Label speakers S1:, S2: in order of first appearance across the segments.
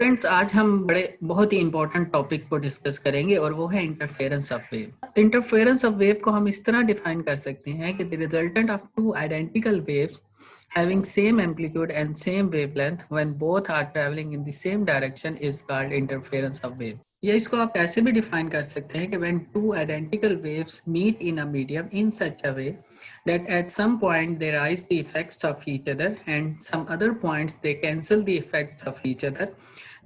S1: Students, आज हम बहुत ही इंपॉर्टेंट टॉपिक को डिस्कस करेंगे और वो है interference of wave. Interference of wave को हम इस तरह डिफाइन कर सकते हैं कि the resultant of two identical waves having same amplitude and same wavelength when both are traveling in the same direction is called interference of wave. या इसको आप ऐसे भी डिफाइन कर सकते हैं कि when two identical waves meet in a medium in such a way that at some point they rise the effects of each other and some other points they cancel the effects of each other.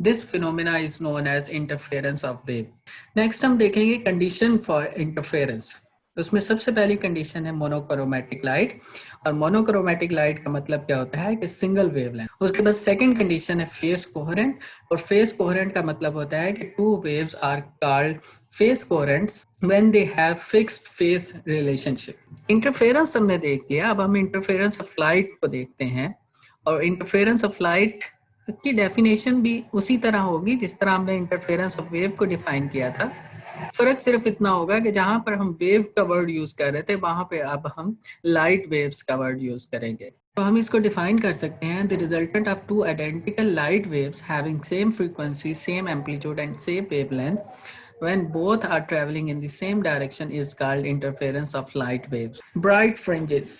S1: This phenomena is known as interference of wave. Next हम देखेंगे condition for interference. उसमें सबसे पहली condition है monochromatic light, और monochromatic light का मतलब क्या होता है कि सिंगल वेवलेंथ। उसके बाद सेकंड कंडीशन है फेज कोहेरेंट, और फेज कोहेरेंट का मतलब होता है कि two waves are called phase coherents when they have fixed phase relationship. Interference हमने देख लिया, अब हम इंटरफेरेंस ऑफ लाइट को देखते हैं। और इंटरफेरेंस ऑफ लाइट की डेफिनेशन भी उसी तरह होगी जिस तरह हमने इंटरफेरेंस ऑफ वेव को डिफाइन किया था। फर्क सिर्फ इतना होगा कि जहां पर हम वेव का वर्ड यूज कर रहे थे वहां पे अब हम लाइट वेव्स का वर्ड यूज करेंगे। तो हम इसको डिफाइन कर सकते हैं, the resultant of two identical light waves having same frequency, same amplitude and same wavelength when both are traveling in the same direction is called interference of light waves. Bright fringes.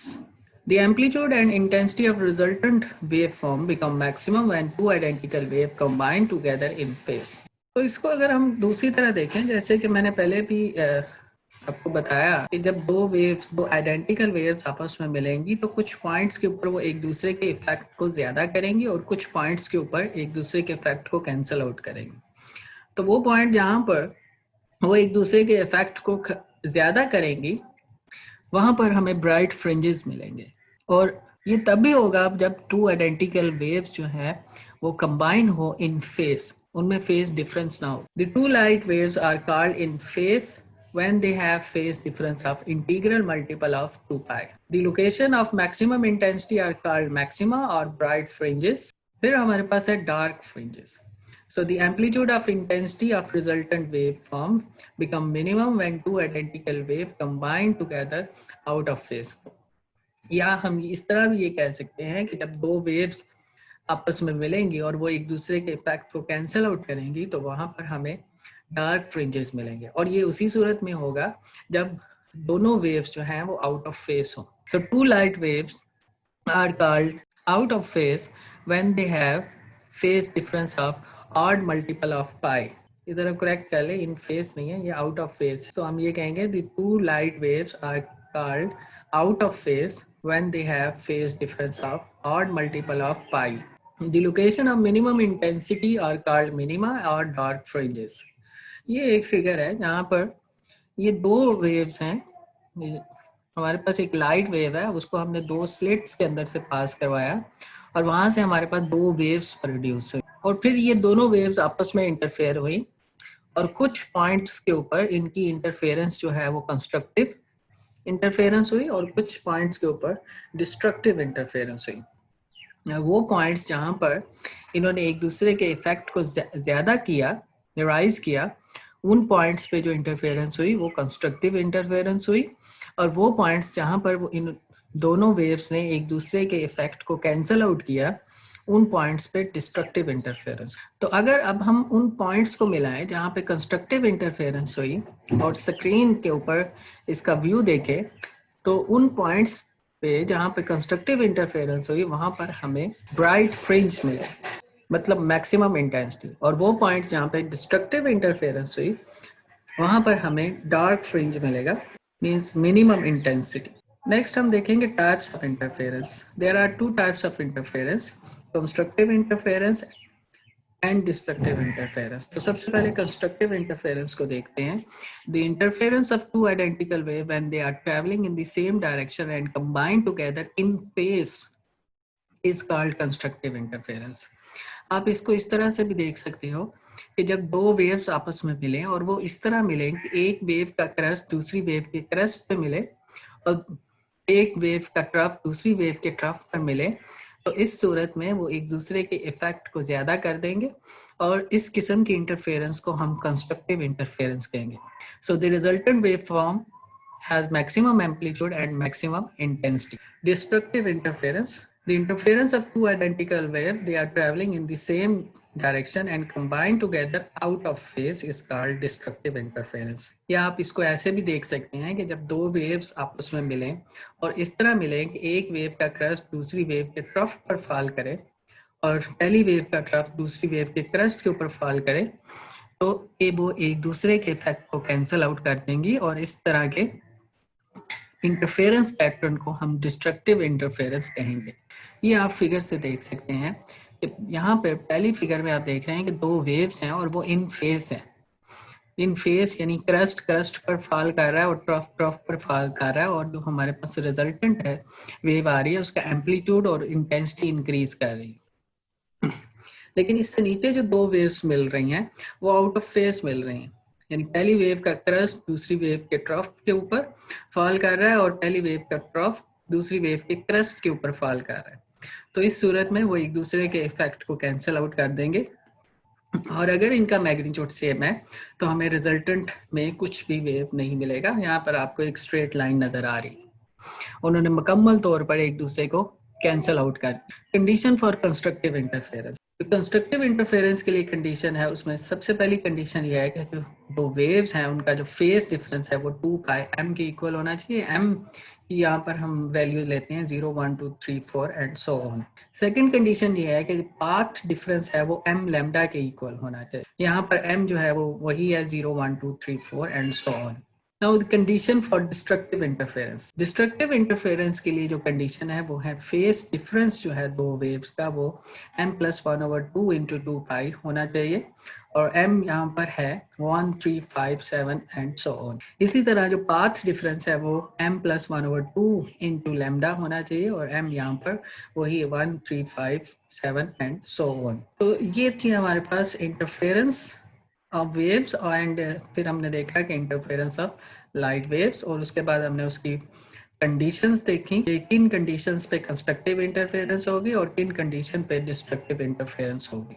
S1: The amplitude and intensity of resultant waveform become maximum when two identical waves combine together in phase. तो इसको अगर हम दूसरी तरह देखें, जैसे कि मैंने पहले भी आपको बताया कि जब दो आइडेंटिकल वेव्स आपस में मिलेंगी तो कुछ पॉइंट्स के ऊपर वो एक दूसरे के इफेक्ट को ज्यादा करेंगी और कुछ पॉइंट्स के ऊपर एक दूसरे के इफेक्ट को कैंसिल आउट करेंगी। तो वो पॉइंट जहाँ पर वो एक दूसरे के इफेक्ट को ज्यादा करेंगी वहां पर हमें ब्राइट फ्रिंजेस मिलेंगे, और ये तभी होगा जब टू आइडेंटिकल वेव्स जो है वो कंबाइन हो इन फेस, उनमें फेस डिफरेंस ना हो। The two light waves are called in phase when they have phase difference of integral multiple of 2 pi. The location of maximum intensity are called maxima or bright fringes. फिर हमारे पास है dark fringes. So the amplitude of intensity of resultant waveform become minimum when two identical waves combine together out of phase. या हम इस तरह भी ये कह सकते हैं कि जब दो वेव्स आपस में मिलेंगी और वो एक दूसरे के इफेक्ट को कैंसिल आउट करेंगी तो वहां पर हमें डार्क फ्रिंजेस मिलेंगे, और ये उसी सूरत में होगा जब दोनों वेव्स जो हैं वो आउट ऑफ फेस हो। So two light waves are called out of phase when they have phase difference of odd multiple of pi. इधर करेक्ट कर ले, इन फेस नहीं है, ये आउट ऑफ फेस। सो हम ये कहेंगे the two light waves are called out of phase when they have phase difference of odd multiple of pi. The location of minimum intensity are called minima or dark fringes. ये एक figure है जहाँ पर ये दो waves हैं। हमारे पास एक लाइट वेव है, उसको हमने दो स्लिट्स के अंदर से पास करवाया और वहां से हमारे पास दो वेव्स प्रोड्यूस हुई, और फिर ये दोनों वेव्स आपस में इंटरफेयर हुई और कुछ पॉइंट्स के ऊपर इनकी इंटरफेरेंस जो है वो कंस्ट्रक्टिव इंटरफेरेंस हुई और कुछ पॉइंट्स के ऊपर डिस्ट्रक्टिव इंटरफेरेंस हुई। वो पॉइंट्स जहां पर इन्होंने एक दूसरे के इफेक्ट को ज्यादा किया, राइज किया, उन पॉइंट्स पे जो इंटरफेरेंस हुई वो कंस्ट्रक्टिव इंटरफेरेंस हुई, और वो पॉइंट्स जहां पर वो इन दोनों वेव्स ने एक दूसरे के इफेक्ट को कैंसिल आउट किया, उन पॉइंट्स पे डिस्ट्रक्टिव इंटरफेरेंस। तो अगर अब हम उन पॉइंट्स को मिलाएं जहां पे कंस्ट्रक्टिव इंटरफेरेंस हुई और स्क्रीन के ऊपर इसका व्यू देखें तो उन पॉइंट्स पे जहां पे कंस्ट्रक्टिव इंटरफेरेंस हुई वहां पर हमें ब्राइट फ्रिंज मिले, मतलब मैक्सिमम इंटेंसिटी, और वो पॉइंट्स जहां पे डिस्ट्रक्टिव इंटरफेरेंस हुई वहां पर हमें डार्क फ्रिंज मिलेगा, मींस मिनिमम इंटेंसिटी। नेक्स्ट हम देखेंगे types of interference. There are two types of interference, constructive interference and destructive interference. तो सबसे पहले कंस्ट्रक्टिव इंटरफेरेंस को देखते हैं। The interference of two identical wave when they are travelling in the same direction and combine together in phase is called constructive interference. आप इसको इस तरह से भी देख सकते हो कि जब दो वेव्स आपस में मिले और वो इस तरह मिले कि एक वेव का क्रस्ट दूसरी वेव के क्रस्ट पे मिले और एक वेव का ट्रफ दूसरी वेव के ट्रफ पर मिले, तो इस सूरत में वो एक दूसरे के इफेक्ट को ज्यादा कर देंगे और इस किस्म की इंटरफेरेंस को हम कंस्ट्रक्टिव इंटरफेरेंस कहेंगे। So the resultant wave form has maximum amplitude and maximum intensity. Destructive interference. The interference of two identical waves, they are traveling in the same direction and combine together out of phase is called destructive interference. या आप इसको ऐसे भी देख सकते हैं कि जब दो वेव्स आपस में मिलें और इस तरह मिलें कि एक वेव का क्रस्ट दूसरी वेव के ट्रफ पर फॉल करे और पहली वेव का ट्रफ दूसरी वेव के क्रस्ट के ऊपर फॉल करे, तो ये वो एक दूसरे के इफेक्ट को कैंसिल आउट कर देंगी और इस तरह के इंटरफेरेंस पैटर्न को हम डिस्ट्रक्टिव इंटरफेरेंस कहेंगे। ये आप फिगर से देख सकते हैं कि यहाँ पे पहली फिगर में आप देख रहे हैं कि दो वेव्स हैं और वो इन फेज हैं। इन फेज यानी क्रस्ट पर फॉल कर रहा है और ट्रफ पर फॉल कर रहा है, और जो हमारे पास रिजल्टेंट है वेव आ रही है उसका एम्पलीट्यूड और इंटेंसिटी इंक्रीज कर रही है। लेकिन इससे नीचे जो दो वेव्स मिल रही हैं वो आउट ऑफ फेज मिल रही हैं, यानी पहली वेव का क्रस्ट दूसरी वेव के ट्रफ के ऊपर फॉल कर रहा है और पहली वेव का ट्रफ दूसरी वेव के क्रस्ट के ऊपर फॉल कर रहा है। तो इस सूरत में वो एक दूसरे के इफेक्ट को कैंसिल आउट कर देंगे, और अगर इनका मैग्नीट्यूड सेम है तो हमें रिजल्टेंट में कुछ भी वेव नहीं मिलेगा। यहाँ पर आपको एक स्ट्रेट लाइन नजर आ रही है। उन्होंने मुकम्मल तौर पर एक दूसरे को कैंसिल आउट कर। कंडीशन फॉर कंस्ट्रक्टिव इंटरफेरेंस, तो कंस्ट्रक्टिव इंटरफेरेंस के लिए कंडीशन है, उसमें सबसे पहली कंडीशन ये है कि जो दो वेव्स हैं उनका जो फेज डिफरेंस है वो 2 पाई m के इक्वल होना चाहिए। m की यहाँ पर हम वैल्यू लेते हैं 0 1 2 3 4 and so on. Second condition ये है कि पाथ डिफरेंस है वो m लैम्डा के इक्वल होना चाहिए। यहाँ पर m जो है वो वही है 0 1 2 3 4 and so on. Now the condition for destructive interference. Destructive interference के लिए जो condition है वो है phase difference जो है दो waves का वो m+1/2 into 2 pi होना चाहिए, और m यहाँ पर है 1 3 5 7 and so on। इसी तरह जो path difference है वो m+1/2 into lambda होना चाहिए, और m यहाँ पर वही 1 3 5 7 and so on। तो ये थी हमारे पास interference ऑफ वेव्स, एंड फिर हमने देखा कि इंटरफेरेंस ऑफ लाइट वेव्स, और उसके बाद हमने उसकी कंडीशंस देखी कि किन कंडीशंस पे कंस्ट्रक्टिव इंटरफेरेंस होगी और किन कंडीशन पे डिस्ट्रक्टिव इंटरफेरेंस होगी।